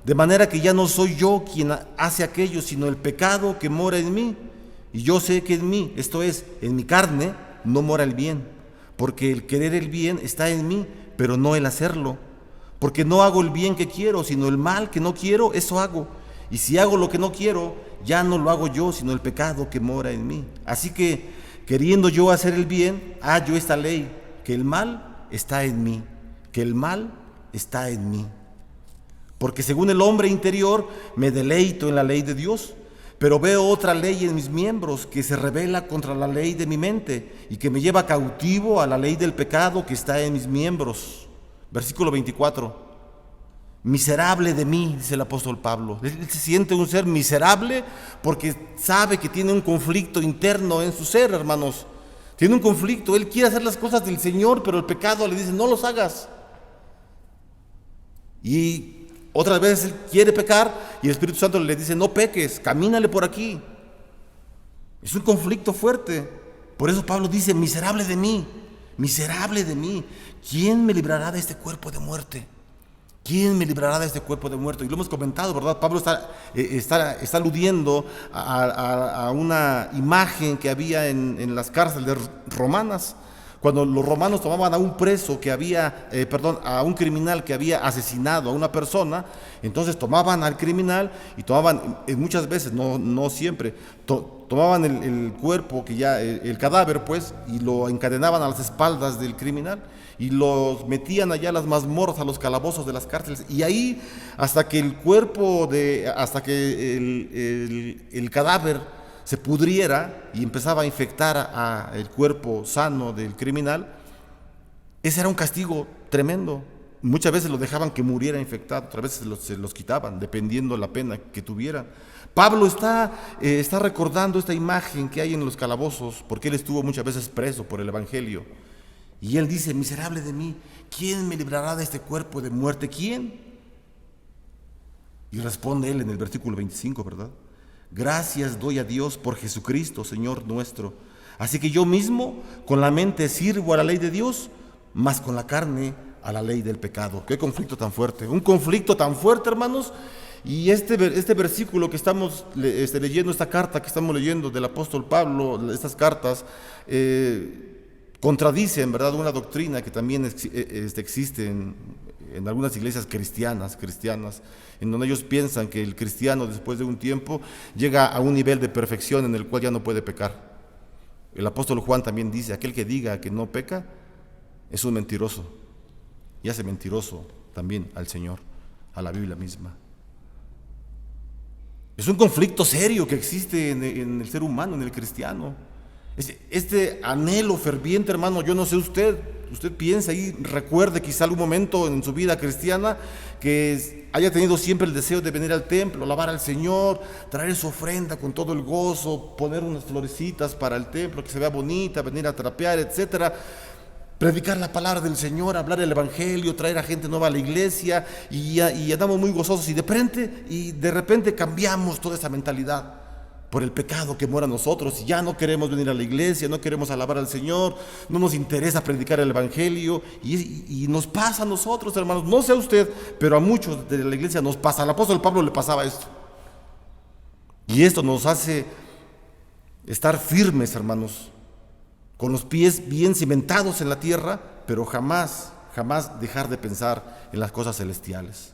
De manera que ya no soy yo quien hace aquello, sino el pecado que mora en mí. Y yo sé que en mí, esto es, en mi carne, no mora el bien. Porque el querer el bien está en mí, pero no el hacerlo. Porque no hago el bien que quiero, sino el mal que no quiero, eso hago. Y si hago lo que no quiero, ya no lo hago yo, sino el pecado que mora en mí. Así que, queriendo yo hacer el bien, hallo esta ley, que el mal está en mí, que el mal está en mí. Porque según el hombre interior, me deleito en la ley de Dios, pero veo otra ley en mis miembros que se rebela contra la ley de mi mente y que me lleva cautivo a la ley del pecado que está en mis miembros. Versículo 24. Miserable de mí, dice el apóstol Pablo. Él se siente un ser miserable porque sabe que tiene un conflicto interno en su ser, hermanos. Tiene un conflicto, él quiere hacer las cosas del Señor, pero el pecado le dice, no los hagas. Y otras veces él quiere pecar y el Espíritu Santo le dice, no peques, camínale por aquí. Es un conflicto fuerte. Por eso Pablo dice, miserable de mí, ¿quién me librará de este cuerpo de muerte? ¿Quién me librará de este cuerpo de muerte? Y lo hemos comentado, ¿verdad? Pablo está aludiendo a una imagen que había en las cárceles romanas. Cuando los romanos tomaban a un preso a un criminal que había asesinado a una persona, entonces tomaban al criminal y tomaban, muchas veces, no siempre, tomaban el cuerpo, el cadáver, pues, y lo encadenaban a las espaldas del criminal y los metían allá a las mazmorras, a los calabozos de las cárceles, y ahí hasta que el cadáver se pudriera y empezaba a infectar el cuerpo sano del criminal. Ese era un castigo tremendo. Muchas veces lo dejaban que muriera infectado, otras veces se los quitaban, dependiendo la pena que tuvieran. Pablo está recordando esta imagen que hay en los calabozos, porque él estuvo muchas veces preso por el Evangelio. Y él dice, miserable de mí, ¿quién me librará de este cuerpo de muerte? ¿Quién? Y responde él en el versículo 25, ¿verdad? Gracias doy a Dios por Jesucristo, Señor nuestro. Así que yo mismo con la mente sirvo a la ley de Dios, mas con la carne a la ley del pecado. Qué conflicto tan fuerte. Un conflicto tan fuerte, hermanos. Y este versículo que estamos leyendo, esta carta que estamos leyendo del apóstol Pablo, estas cartas, contradicen, ¿verdad?, una doctrina que también existe en algunas iglesias cristianas, en donde ellos piensan que el cristiano después de un tiempo llega a un nivel de perfección en el cual ya no puede pecar. El apóstol Juan también dice, aquel que diga que no peca es un mentiroso, y hace mentiroso también al Señor, a la Biblia misma. Es un conflicto serio que existe en el ser humano, en el cristiano. Este anhelo ferviente, hermano, yo no sé usted piensa y recuerde quizá algún momento en su vida cristiana que haya tenido siempre el deseo de venir al templo, alabar al Señor, traer su ofrenda con todo el gozo, poner unas florecitas para el templo que se vea bonita, venir a trapear, etcétera, predicar la palabra del Señor, hablar el Evangelio, traer a gente nueva a la iglesia, y andamos muy gozosos, y de repente cambiamos toda esa mentalidad por el pecado que mora en nosotros, y ya no queremos venir a la iglesia, no queremos alabar al Señor, no nos interesa predicar el Evangelio, y nos pasa a nosotros, hermanos, no sé a usted, pero a muchos de la iglesia nos pasa. Al apóstol Pablo le pasaba esto. Y esto nos hace estar firmes, hermanos, con los pies bien cimentados en la tierra, pero jamás dejar de pensar en las cosas celestiales.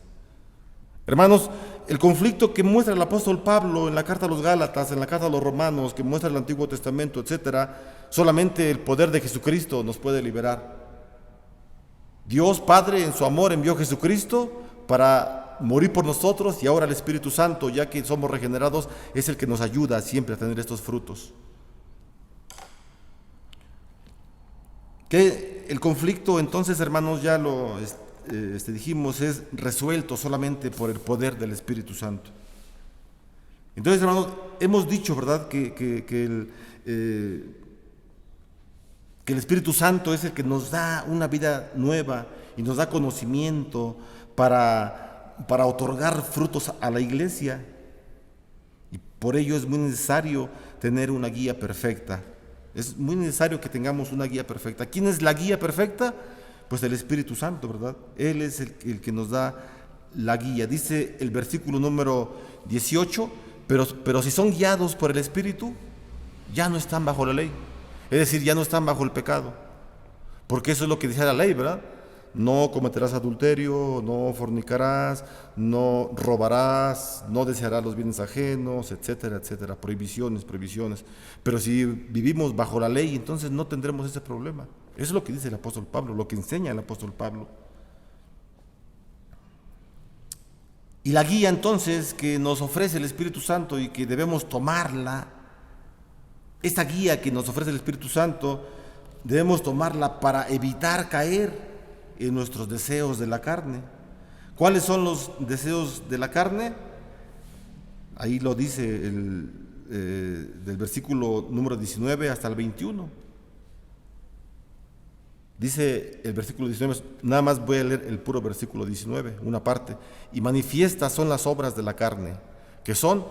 Hermanos, el conflicto que muestra el apóstol Pablo en la carta a los Gálatas, en la carta a los Romanos, que muestra el Antiguo Testamento, etcétera, solamente el poder de Jesucristo nos puede liberar. Dios Padre en su amor envió a Jesucristo para morir por nosotros, y ahora el Espíritu Santo, ya que somos regenerados, es el que nos ayuda siempre a tener estos frutos. Que el conflicto, entonces, hermanos, ya lo dijimos, es resuelto solamente por el poder del Espíritu Santo. Entonces, hermanos, hemos dicho, ¿verdad?, que el Espíritu Santo es el que nos da una vida nueva y nos da conocimiento para otorgar frutos a la iglesia. Y por ello es muy necesario tener una guía perfecta. Es muy necesario que tengamos una guía perfecta. ¿Quién es la guía perfecta? Pues el Espíritu Santo, ¿verdad? Él es el que nos da la guía. Dice el versículo número 18, pero si son guiados por el Espíritu, ya no están bajo la ley. Es decir, ya no están bajo el pecado. Porque eso es lo que dice la ley, ¿verdad? No cometerás adulterio, no fornicarás, no robarás, no desearás los bienes ajenos, etcétera, etcétera. Prohibiciones. Pero si vivimos bajo la ley, entonces no tendremos ese problema. Eso es lo que dice el apóstol Pablo, lo que enseña el apóstol Pablo. Y la guía entonces que nos ofrece el Espíritu Santo y que debemos tomarla, esta guía que nos ofrece el Espíritu Santo, debemos tomarla para evitar caer en nuestros deseos de la carne. ¿Cuáles son los deseos de la carne? Ahí lo dice del versículo número 19 hasta el 21. Dice el versículo 19, nada más voy a leer el puro versículo 19, una parte. Y manifiestas son las obras de la carne, que son,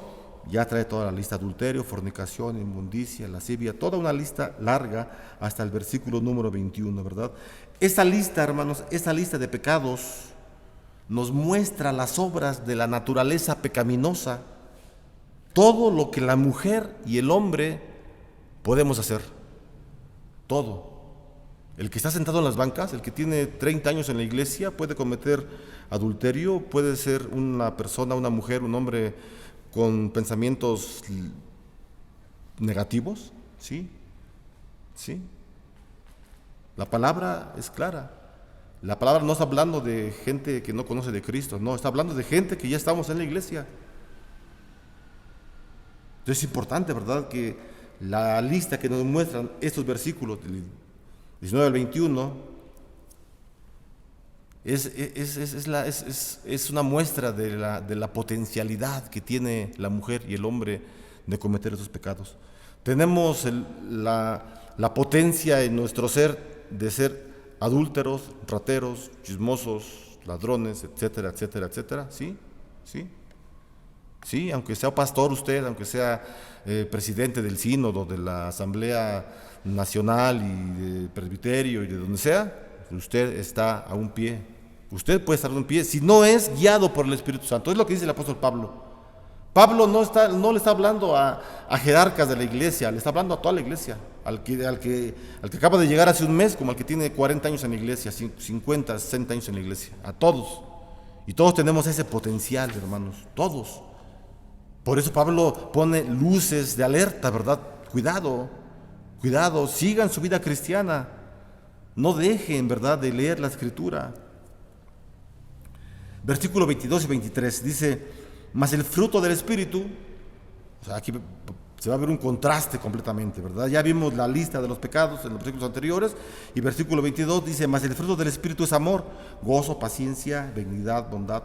ya trae toda la lista: adulterio, fornicación, inmundicia, lascivia, toda una lista larga hasta el versículo número 21, ¿verdad? Esta lista, hermanos, esta lista de pecados nos muestra las obras de la naturaleza pecaminosa, todo lo que la mujer y el hombre podemos hacer, todo. El que está sentado en las bancas, el que tiene 30 años en la iglesia, puede cometer adulterio, puede ser una persona, una mujer, un hombre con pensamientos negativos, ¿sí? ¿Sí? La palabra es clara. La palabra no está hablando de gente que no conoce de Cristo, no, está hablando de gente que ya estamos en la iglesia. Entonces es importante, ¿verdad?, que la lista que nos muestran estos versículos, del 19 al 21, es una muestra de la potencialidad que tiene la mujer y el hombre de cometer esos pecados. Tenemos la potencia en nuestro ser de ser adúlteros, rateros, chismosos, ladrones, etcétera, etcétera, etcétera. ¿Sí? ¿Sí? Sí, aunque sea pastor usted, aunque sea presidente del sínodo, de la Asamblea Nacional y de presbiterio y de donde sea, usted está a un pie. Usted puede estar a un pie si no es guiado por el Espíritu Santo. Es lo que dice el apóstol Pablo. Pablo no le está hablando a jerarcas de la iglesia, le está hablando a toda la iglesia, al que acaba de llegar hace un mes, como al que tiene 40 años en la iglesia, 50, 60 años en la iglesia, a todos. Y todos tenemos ese potencial, hermanos, todos. Por eso Pablo pone luces de alerta, ¿verdad? Cuidado, sigan su vida cristiana, no dejen, ¿verdad?, de leer la Escritura. Versículo 22 y 23 dice: mas el fruto del Espíritu, o sea, aquí se va a ver un contraste completamente, ¿verdad? Ya vimos la lista de los pecados en los versículos anteriores, y versículo 22 dice: mas el fruto del Espíritu es amor, gozo, paciencia, benignidad, bondad,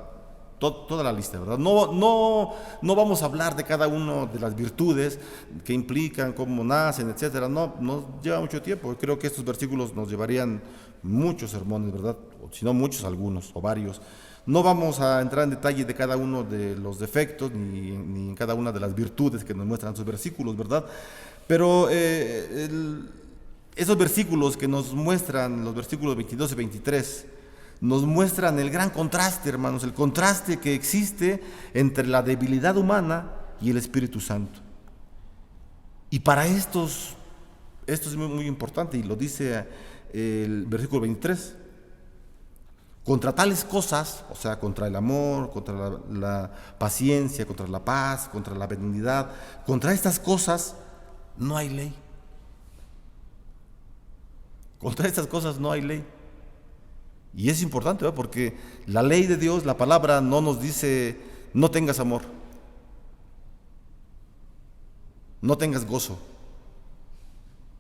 toda la lista, ¿verdad? No vamos a hablar de cada una de las virtudes que implican, cómo nacen, etcétera. No lleva mucho tiempo. Creo que estos versículos nos llevarían muchos sermones, ¿verdad? O si no muchos, algunos o varios. No vamos a entrar en detalle de cada uno de los defectos ni en cada una de las virtudes que nos muestran sus versículos, ¿verdad? Pero esos versículos que nos muestran, los versículos 22 y 23, nos muestran el gran contraste, hermanos, el contraste que existe entre la debilidad humana y el Espíritu Santo. Y para esto es muy, muy importante, y lo dice el versículo 23. Contra tales cosas, o sea, contra el amor, contra la paciencia, contra la paz, contra la benignidad, contra estas cosas no hay ley. Contra estas cosas no hay ley. Y es importante, ¿verdad? Porque la ley de Dios, la palabra, no nos dice no tengas amor, no tengas gozo,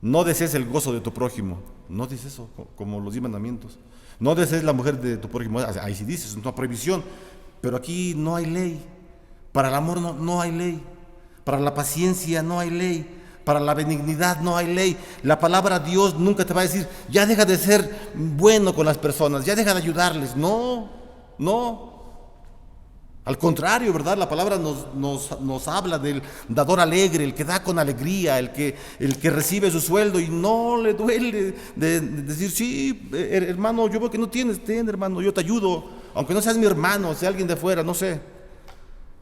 no desees el gozo de tu prójimo. No dice eso, como los 10 mandamientos. No desees la mujer de tu prójimo. Ahí sí dice, es una prohibición. Pero aquí no hay ley. Para el amor no hay ley. Para la paciencia no hay ley. Para la benignidad no hay ley. La palabra Dios nunca te va a decir, ya deja de ser bueno con las personas, ya deja de ayudarles. No. Al contrario, ¿verdad? La palabra nos habla del dador alegre, el que da con alegría, el que recibe su sueldo y no le duele de decir, sí, hermano, yo veo que no tienes, hermano, yo te ayudo, aunque no seas mi hermano, sea alguien de afuera, no sé.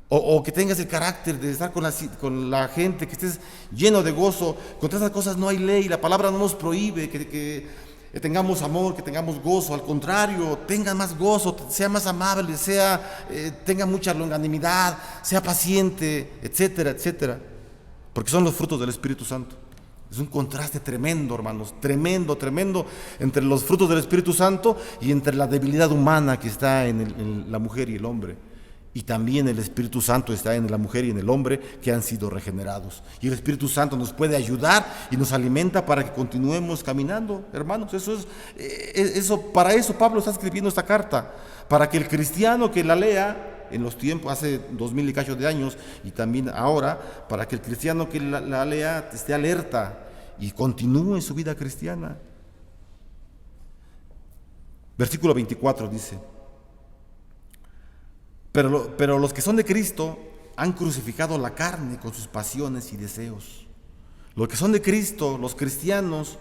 O que tengas el carácter de estar con la gente, que estés lleno de gozo. Contra esas cosas no hay ley. La palabra no nos prohíbe que tengamos amor, que tengamos gozo. Al contrario, tengan más gozo, sea más amable, tenga mucha longanimidad, sea paciente, etcétera, etcétera. Porque son los frutos del Espíritu Santo. Es un contraste tremendo, hermanos, tremendo entre los frutos del Espíritu Santo y entre la debilidad humana que está en la mujer y el hombre. Y también el Espíritu Santo está en la mujer y en el hombre que han sido regenerados. Y el Espíritu Santo nos puede ayudar y nos alimenta para que continuemos caminando, hermanos. Para eso Pablo está escribiendo esta carta, para que el cristiano que la lea en los tiempos, hace 2000 y cacho de años, y también ahora, para que el cristiano que la lea esté alerta y continúe su vida cristiana. Versículo 24 dice: Pero los que son de Cristo han crucificado la carne con sus pasiones y deseos. Los que son de Cristo, los cristianos,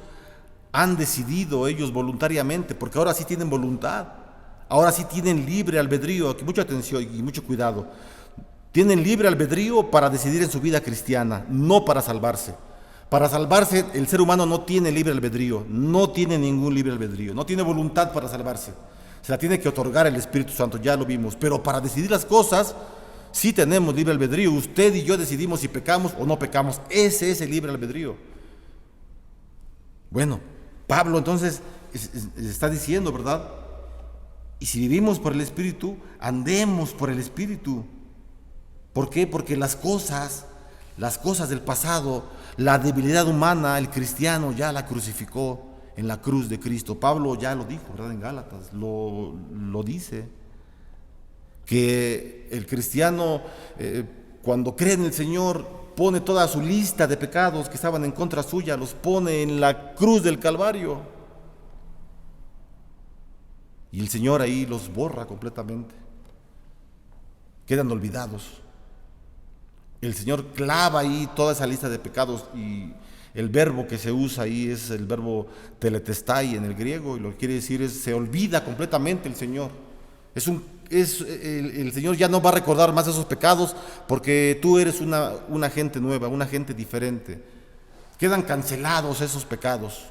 han decidido ellos voluntariamente, porque ahora sí tienen voluntad, ahora sí tienen libre albedrío. Aquí mucha atención y mucho cuidado. Tienen libre albedrío para decidir en su vida cristiana, no para salvarse. Para salvarse, el ser humano no tiene libre albedrío, no tiene ningún libre albedrío, no tiene voluntad para salvarse. Se la tiene que otorgar el Espíritu Santo, ya lo vimos. Pero para decidir las cosas, sí tenemos libre albedrío. Usted y yo decidimos si pecamos o no pecamos. Ese es el libre albedrío. Bueno, Pablo entonces está diciendo, ¿verdad? Y si vivimos por el Espíritu, andemos por el Espíritu. ¿Por qué? Porque las cosas del pasado, la debilidad humana, el cristiano ya la crucificó en la cruz de Cristo. Pablo ya lo dijo, ¿verdad? En Gálatas lo dice, que el cristiano cuando cree en el Señor pone toda su lista de pecados que estaban en contra suya, los pone en la cruz del Calvario, y el Señor ahí los borra completamente, quedan olvidados. El Señor clava ahí toda esa lista de pecados, y el verbo que se usa ahí es el verbo teletestai en el griego, y lo que quiere decir es se olvida completamente el Señor. El Señor ya no va a recordar más esos pecados, porque tú eres una gente nueva, una gente diferente. Quedan cancelados esos pecados,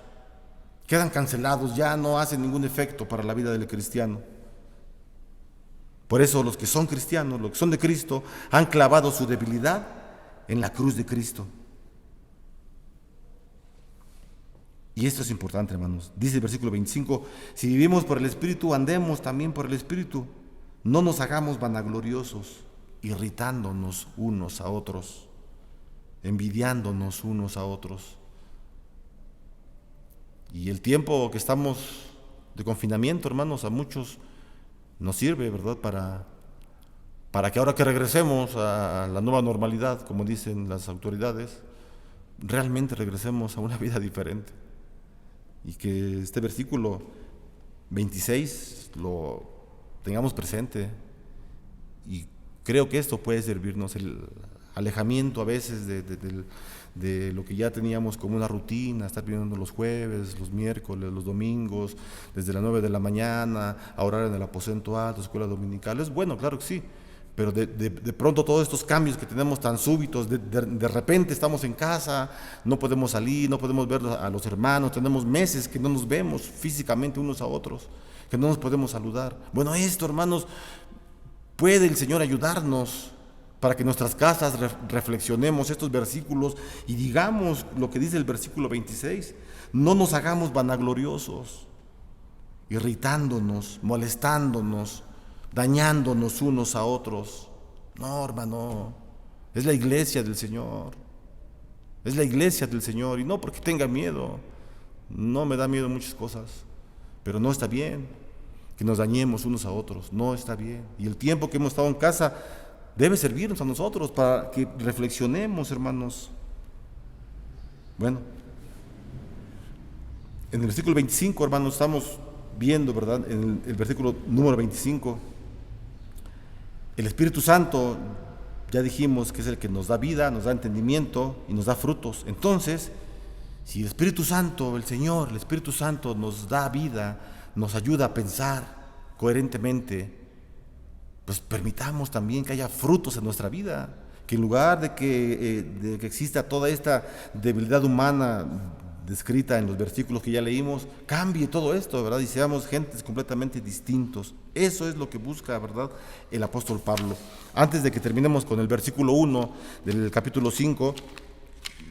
quedan cancelados, ya no hacen ningún efecto para la vida del cristiano. Por eso los que son cristianos, los que son de Cristo, han clavado su debilidad en la cruz de Cristo. Y esto es importante, hermanos. Dice el versículo 25, si vivimos por el Espíritu, andemos también por el Espíritu. No nos hagamos vanagloriosos, irritándonos unos a otros, envidiándonos unos a otros. Y el tiempo que estamos de confinamiento, hermanos, a muchos nos sirve, ¿verdad? Para que ahora que regresemos a la nueva normalidad, como dicen las autoridades, realmente regresemos a una vida diferente. Y que este versículo 26 lo tengamos presente. Y creo que esto puede servirnos, el alejamiento a veces de lo que ya teníamos como una rutina, estar viendo los jueves, los miércoles, los domingos, desde las 9 de la mañana, a orar en el aposento alto, escuela dominical. Es bueno, claro que sí, pero de pronto todos estos cambios que tenemos tan súbitos, de repente estamos en casa, no podemos salir, no podemos ver a los hermanos, tenemos meses que no nos vemos físicamente unos a otros, que no nos podemos saludar. Bueno, esto, hermanos, puede el Señor ayudarnos para que en nuestras casas reflexionemos estos versículos y digamos lo que dice el versículo 26. No nos hagamos vanagloriosos, irritándonos, molestándonos, dañándonos unos a otros. No, hermano, es la iglesia del Señor. Es la iglesia del Señor, y no porque tenga miedo. No me da miedo muchas cosas, pero no está bien que nos dañemos unos a otros, no está bien. Y el tiempo que hemos estado en casa debe servirnos a nosotros para que reflexionemos, hermanos. Bueno, en el versículo 25, hermanos, estamos viendo, ¿verdad? En el versículo número 25, el Espíritu Santo, ya dijimos que es el que nos da vida, nos da entendimiento y nos da frutos. Entonces, si el Espíritu Santo, el Señor, el Espíritu Santo nos da vida, nos ayuda a pensar coherentemente, pues permitamos también que haya frutos en nuestra vida, que en lugar de que exista toda esta debilidad humana descrita en los versículos que ya leímos, cambie todo esto, ¿verdad? Y seamos gentes completamente distintos. Eso es lo que busca, ¿verdad?, el apóstol Pablo. Antes de que terminemos con el versículo 1 del capítulo 5,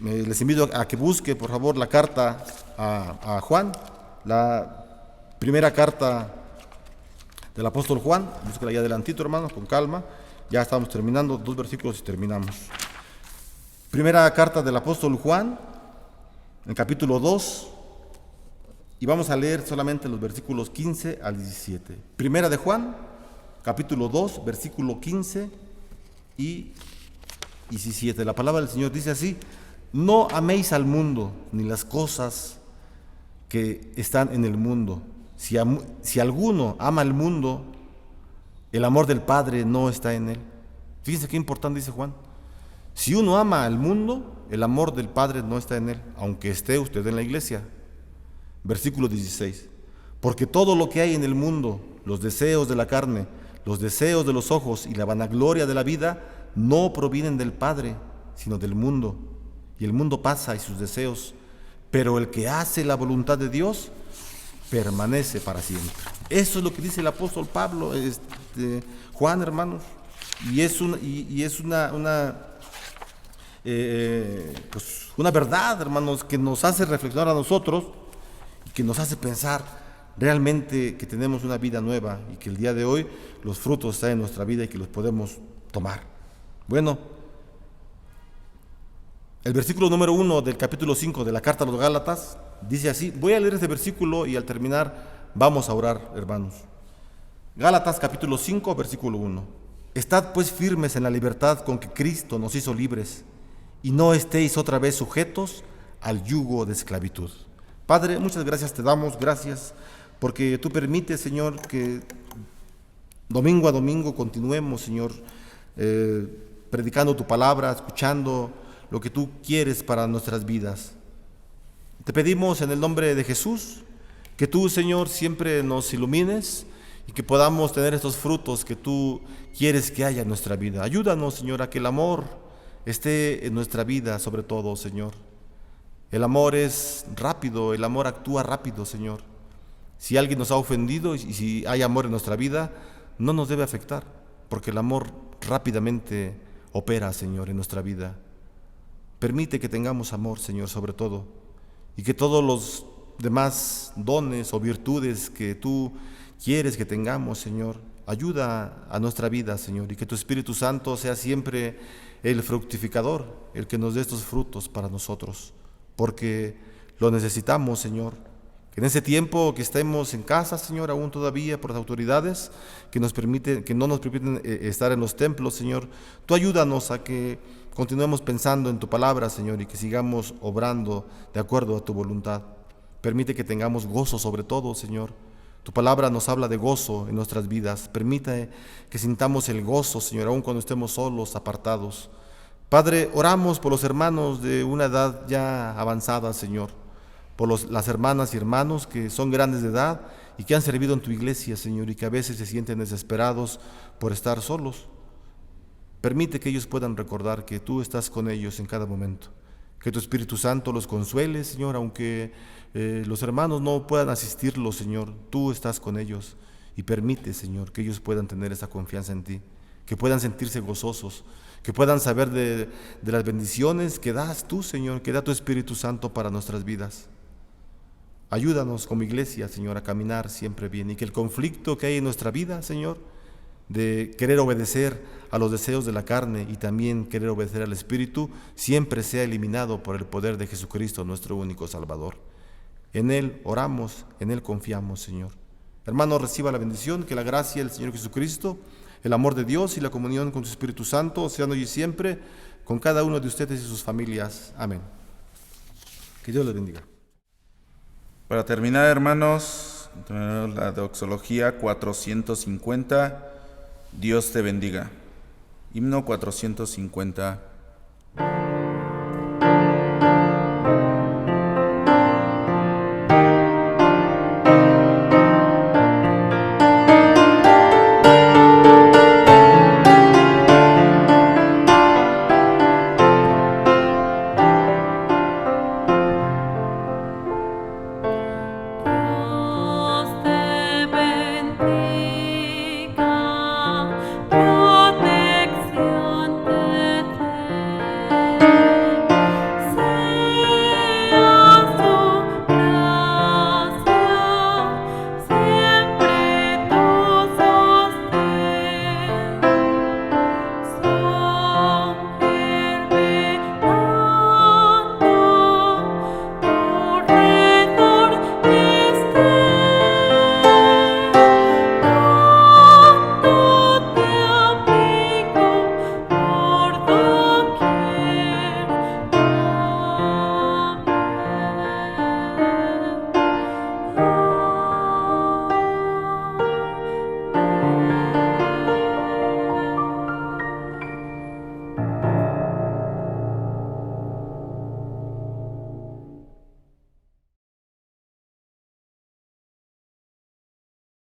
les invito a que busque, por favor, la carta a Juan, la primera carta del apóstol Juan. Búsquela ya adelantito, hermanos, con calma. Ya estamos terminando, 2 versículos y terminamos. Primera carta del apóstol Juan, en capítulo 2, y vamos a leer solamente los versículos 15 al 17. Primera de Juan, capítulo 2, versículo 15 y 17. La palabra del Señor dice así: no améis al mundo, ni las cosas que están en el mundo. Si alguno ama al mundo, el amor del Padre no está en él. Fíjense qué importante dice Juan. Si uno ama al mundo, el amor del Padre no está en él, aunque esté usted en la iglesia. Versículo 16. Porque todo lo que hay en el mundo, los deseos de la carne, los deseos de los ojos y la vanagloria de la vida, no provienen del Padre, sino del mundo. Y el mundo pasa y sus deseos, pero el que hace la voluntad de Dios permanece para siempre. Eso es lo que dice el apóstol Pablo, Juan, hermanos, y es una verdad, hermanos, que nos hace reflexionar a nosotros y que nos hace pensar realmente que tenemos una vida nueva y que el día de hoy los frutos están en nuestra vida y que los podemos tomar. Bueno, el versículo número 1 del capítulo 5 de la carta a los Gálatas dice así. Voy a leer este versículo y al terminar vamos a orar, hermanos. Gálatas capítulo 5, versículo 1. Estad pues firmes en la libertad con que Cristo nos hizo libres, y no estéis otra vez sujetos al yugo de esclavitud. Padre, muchas gracias te damos, gracias porque tú permites, Señor, que domingo a domingo continuemos, Señor, predicando tu palabra, escuchando lo que tú quieres para nuestras vidas. Te pedimos en el nombre de Jesús que tú, Señor, siempre nos ilumines y que podamos tener estos frutos que tú quieres que haya en nuestra vida. Ayúdanos, Señor, a que el amor esté en nuestra vida, sobre todo, Señor. El amor es rápido, el amor actúa rápido, Señor. Si alguien nos ha ofendido y si hay amor en nuestra vida, no nos debe afectar, porque el amor rápidamente opera, Señor, en nuestra vida. Permite que tengamos amor, Señor, sobre todo, y que todos los demás dones o virtudes que tú quieres que tengamos, Señor, ayuda a nuestra vida, Señor, y que tu Espíritu Santo sea siempre el fructificador, el que nos dé estos frutos para nosotros, porque lo necesitamos, Señor. Que en ese tiempo que estemos en casa, Señor, aún todavía por las autoridades que no nos permiten estar en los templos, Señor, tú ayúdanos a que continuemos pensando en tu palabra, Señor, y que sigamos obrando de acuerdo a tu voluntad. Permite que tengamos gozo sobre todo, Señor. Tu palabra nos habla de gozo en nuestras vidas. Permite que sintamos el gozo, Señor, aun cuando estemos solos, apartados. Padre, oramos por los hermanos de una edad ya avanzada, Señor, por las hermanas y hermanos que son grandes de edad y que han servido en tu iglesia, Señor, y que a veces se sienten desesperados por estar solos. Permite que ellos puedan recordar que tú estás con ellos en cada momento. Que tu Espíritu Santo los consuele, Señor, aunque los hermanos no puedan asistirlos, Señor, tú estás con ellos. Y permite, Señor, que ellos puedan tener esa confianza en ti, que puedan sentirse gozosos, que puedan saber de las bendiciones que das tú, Señor, que da tu Espíritu Santo para nuestras vidas. Ayúdanos como iglesia, Señor, a caminar siempre bien, y que el conflicto que hay en nuestra vida, Señor, de querer obedecer a los deseos de la carne y también querer obedecer al Espíritu, siempre sea eliminado por el poder de Jesucristo, nuestro único Salvador. En Él oramos, en Él confiamos, Señor. Hermano, reciba la bendición, que la gracia del Señor Jesucristo, el amor de Dios y la comunión con su Espíritu Santo sean hoy y siempre con cada uno de ustedes y sus familias. Amén. Que Dios les bendiga. Para terminar, hermanos, la doxología 450, Dios te bendiga. Himno 450.